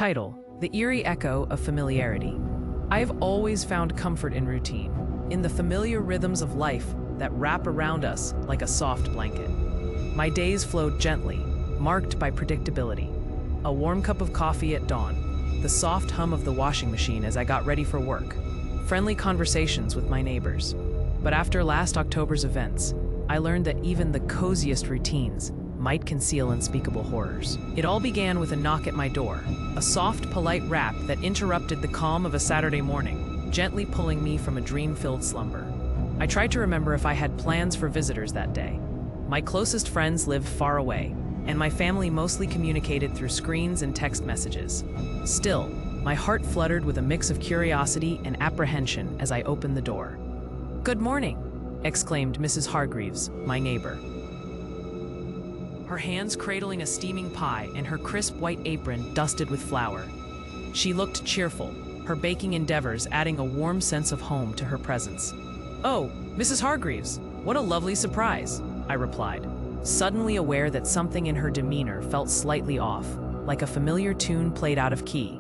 Title: The Eerie Echo of Familiarity. I have always found comfort in routine, in the familiar rhythms of life that wrap around us like a soft blanket. My days flowed gently, marked by predictability. A warm cup of coffee at dawn, the soft hum of the washing machine as I got ready for work, friendly conversations with my neighbors. But after last October's events, I learned that even the coziest routines might conceal unspeakable horrors. It all began with a knock at my door, a soft, polite rap that interrupted the calm of a Saturday morning, gently pulling me from a dream-filled slumber. I tried to remember if I had plans for visitors that day. My closest friends lived far away, and my family mostly communicated through screens and text messages. Still, my heart fluttered with a mix of curiosity and apprehension as I opened the door. "Good morning," exclaimed Mrs. Hargreaves, my neighbor, her hands cradling a steaming pie and her crisp white apron dusted with flour. She looked cheerful, her baking endeavors adding a warm sense of home to her presence. "Oh, Mrs. Hargreaves, what a lovely surprise," I replied, suddenly aware that something in her demeanor felt slightly off, like a familiar tune played out of key.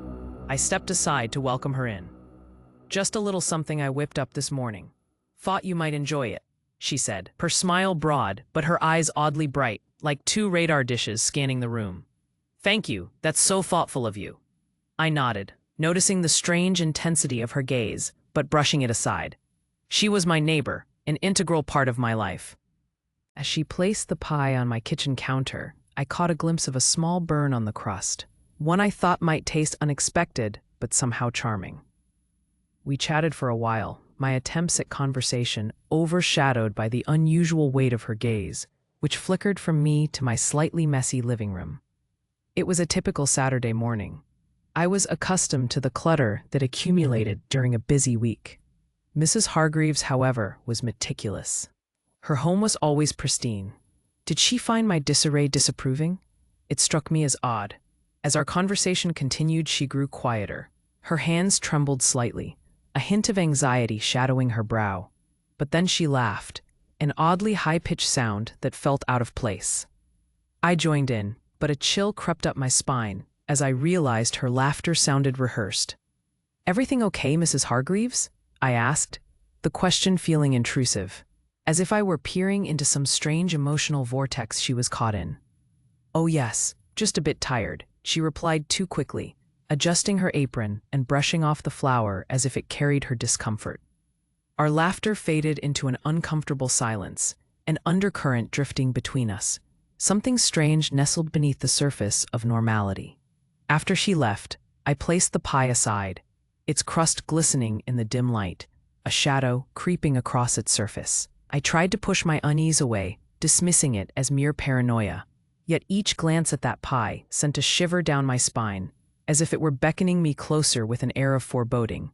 I stepped aside to welcome her in. "Just a little something I whipped up this morning. Thought you might enjoy it," she said, her smile broad, but her eyes oddly bright, like two radar dishes scanning the room. "Thank you, that's so thoughtful of you." I nodded, noticing the strange intensity of her gaze, but brushing it aside. She was my neighbor, an integral part of my life. As she placed the pie on my kitchen counter, I caught a glimpse of a small burn on the crust, one I thought might taste unexpected, but somehow charming. We chatted for a while, my attempts at conversation overshadowed by the unusual weight of her gaze, which flickered from me to my slightly messy living room. It was a typical Saturday morning. I was accustomed to the clutter that accumulated during a busy week. Mrs. Hargreaves, however, was meticulous. Her home was always pristine. Did she find my disarray disapproving? It struck me as odd. As our conversation continued, she grew quieter. Her hands trembled slightly, a hint of anxiety shadowing her brow. But then she laughed, an oddly high-pitched sound that felt out of place. I joined in, but a chill crept up my spine as I realized her laughter sounded rehearsed. "Everything okay, Mrs. Hargreaves?" I asked, the question feeling intrusive, as if I were peering into some strange emotional vortex she was caught in. "Oh yes, just a bit tired," she replied too quickly, adjusting her apron and brushing off the flour as if it carried her discomfort. Our laughter faded into an uncomfortable silence, an undercurrent drifting between us. Something strange nestled beneath the surface of normality. After she left, I placed the pie aside, its crust glistening in the dim light, a shadow creeping across its surface. I tried to push my unease away, dismissing it as mere paranoia. Yet each glance at that pie sent a shiver down my spine, as if it were beckoning me closer with an air of foreboding.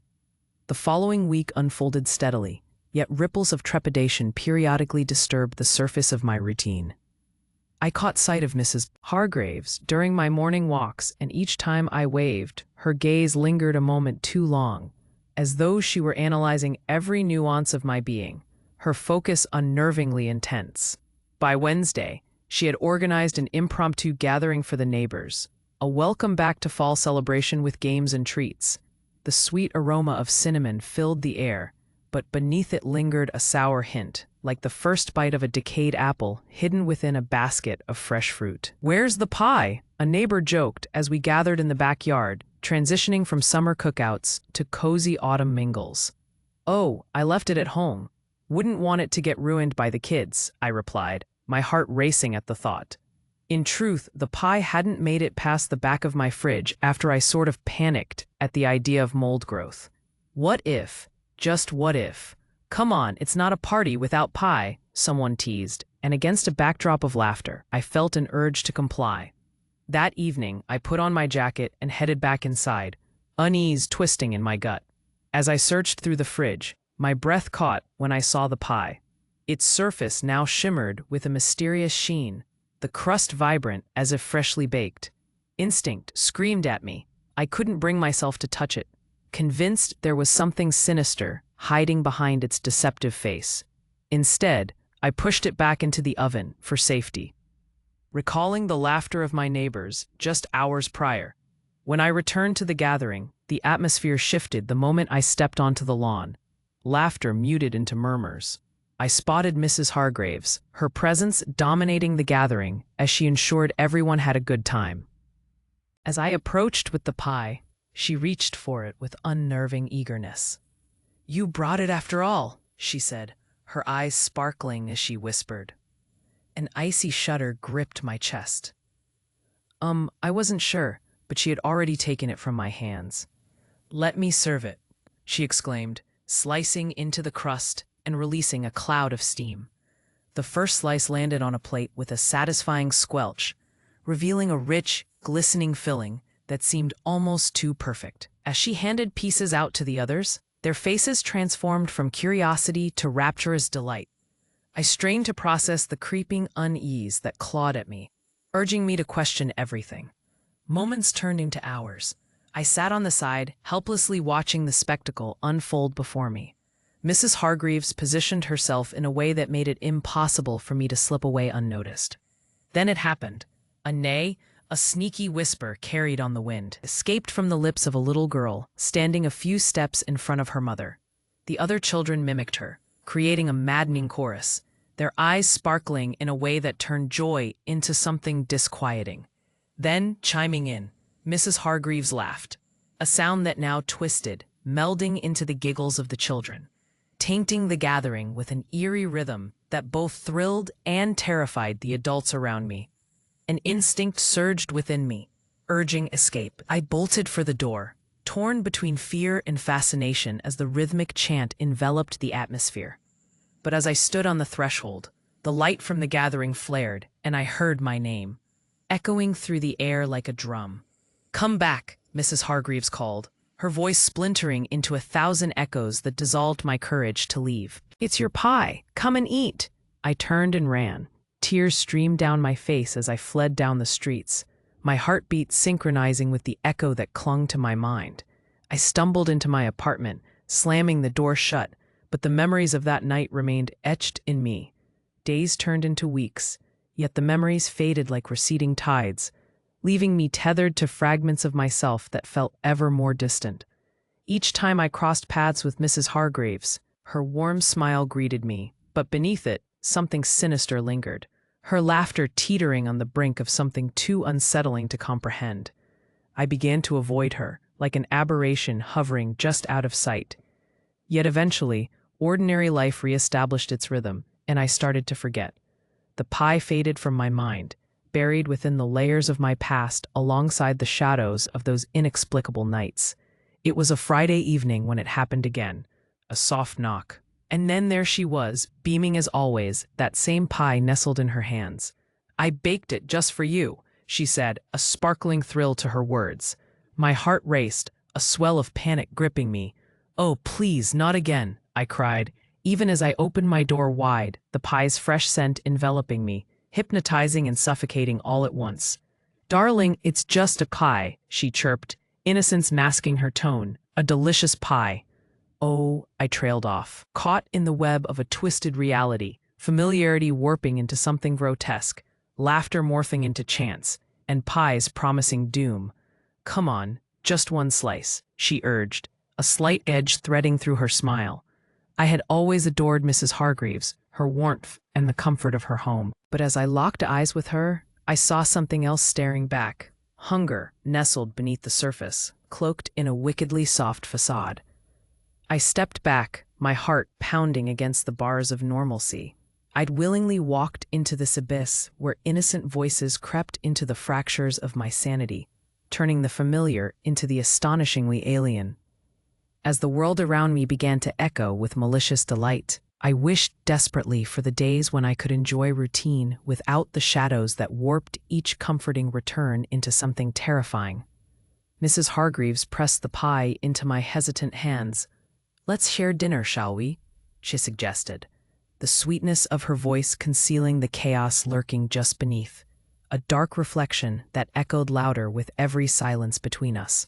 The following week unfolded steadily, yet ripples of trepidation periodically disturbed the surface of my routine. I caught sight of Mrs. Hargreaves during my morning walks, and each time I waved, her gaze lingered a moment too long, as though she were analyzing every nuance of my being, her focus unnervingly intense. By Wednesday, she had organized an impromptu gathering for the neighbors, a welcome back to fall celebration with games and treats. The sweet aroma of cinnamon filled the air, but beneath it lingered a sour hint, like the first bite of a decayed apple hidden within a basket of fresh fruit. "Where's the pie?" a neighbor joked as we gathered in the backyard, transitioning from summer cookouts to cozy autumn mingles. "Oh, I left it at home. Wouldn't want it to get ruined by the kids," I replied, my heart racing at the thought. In truth, the pie hadn't made it past the back of my fridge after I sort of panicked at the idea of mold growth. What if, just what if? "Come on, it's not a party without pie," someone teased, and against a backdrop of laughter, I felt an urge to comply. That evening, I put on my jacket and headed back inside, unease twisting in my gut. As I searched through the fridge, my breath caught when I saw the pie. Its surface now shimmered with a mysterious sheen, the crust vibrant as if freshly baked. Instinct screamed at me. I couldn't bring myself to touch it, convinced there was something sinister hiding behind its deceptive face. Instead, I pushed it back into the oven for safety. Recalling the laughter of my neighbors just hours prior, When I returned to the gathering, the atmosphere shifted the moment I stepped onto the lawn. Laughter muted into murmurs. I spotted Mrs. Hargraves, her presence dominating the gathering as she ensured everyone had a good time. As I approached with the pie, she reached for it with unnerving eagerness. "You brought it after all," she said, her eyes sparkling as she whispered. An icy shudder gripped my chest. I wasn't sure, but she had already taken it from my hands. "Let me serve it," she exclaimed, slicing into the crust and releasing a cloud of steam. The first slice landed on a plate with a satisfying squelch, revealing a rich, glistening filling that seemed almost too perfect. As she handed pieces out to the others, their faces transformed from curiosity to rapturous delight. I strained to process the creeping unease that clawed at me, urging me to question everything. Moments turned into hours. I sat on the side, helplessly watching the spectacle unfold before me. Mrs. Hargreaves positioned herself in a way that made it impossible for me to slip away unnoticed. Then it happened. A neigh, a sneaky whisper carried on the wind, escaped from the lips of a little girl standing a few steps in front of her mother. The other children mimicked her, creating a maddening chorus, their eyes sparkling in a way that turned joy into something disquieting. Then, chiming in, Mrs. Hargreaves laughed, a sound that now twisted, melding into the giggles of the children, tainting the gathering with an eerie rhythm that both thrilled and terrified the adults around me. An instinct surged within me, urging escape. I bolted for the door, torn between fear and fascination as the rhythmic chant enveloped the atmosphere. But as I stood on the threshold, the light from the gathering flared, and I heard my name, echoing through the air like a drum. "Come back," Mrs. Hargreaves called, her voice splintering into 1,000 echoes that dissolved my courage to leave. "It's your pie. Come and eat." I turned and ran. Tears streamed down my face as I fled down the streets, my heartbeat synchronizing with the echo that clung to my mind. I stumbled into my apartment, slamming the door shut, but the memories of that night remained etched in me. Days turned into weeks, yet the memories faded like receding tides, leaving me tethered to fragments of myself that felt ever more distant. Each time I crossed paths with Mrs. Hargreaves, her warm smile greeted me, but beneath it, something sinister lingered, her laughter teetering on the brink of something too unsettling to comprehend. I began to avoid her, like an aberration hovering just out of sight. Yet eventually, ordinary life reestablished its rhythm, and I started to forget. The pie faded from my mind, buried within the layers of my past alongside the shadows of those inexplicable nights. It was a Friday evening when it happened again, a soft knock. And then there she was, beaming as always, that same pie nestled in her hands. "I baked it just for you," she said, a sparkling thrill to her words. My heart raced, a swell of panic gripping me. "Oh, please, not again," I cried, even as I opened my door wide, the pie's fresh scent enveloping me, hypnotizing and suffocating all at once. "Darling, it's just a pie," she chirped, innocence masking her tone. "A delicious pie." "Oh," I trailed off, caught in the web of a twisted reality, familiarity warping into something grotesque, laughter morphing into chance, and pies promising doom. "Come on, just one slice," she urged, a slight edge threading through her smile. I had always adored Mrs. Hargreaves, her warmth, and the comfort of her home. But as I locked eyes with her, I saw something else staring back. Hunger nestled beneath the surface, cloaked in a wickedly soft facade. I stepped back, my heart pounding against the bars of normalcy. I'd willingly walked into this abyss where innocent voices crept into the fractures of my sanity, turning the familiar into the astonishingly alien. As the world around me began to echo with malicious delight, I wished desperately for the days when I could enjoy routine without the shadows that warped each comforting return into something terrifying. Mrs. Hargreaves pressed the pie into my hesitant hands. "Let's share dinner, shall we?" she suggested, the sweetness of her voice concealing the chaos lurking just beneath, a dark reflection that echoed louder with every silence between us.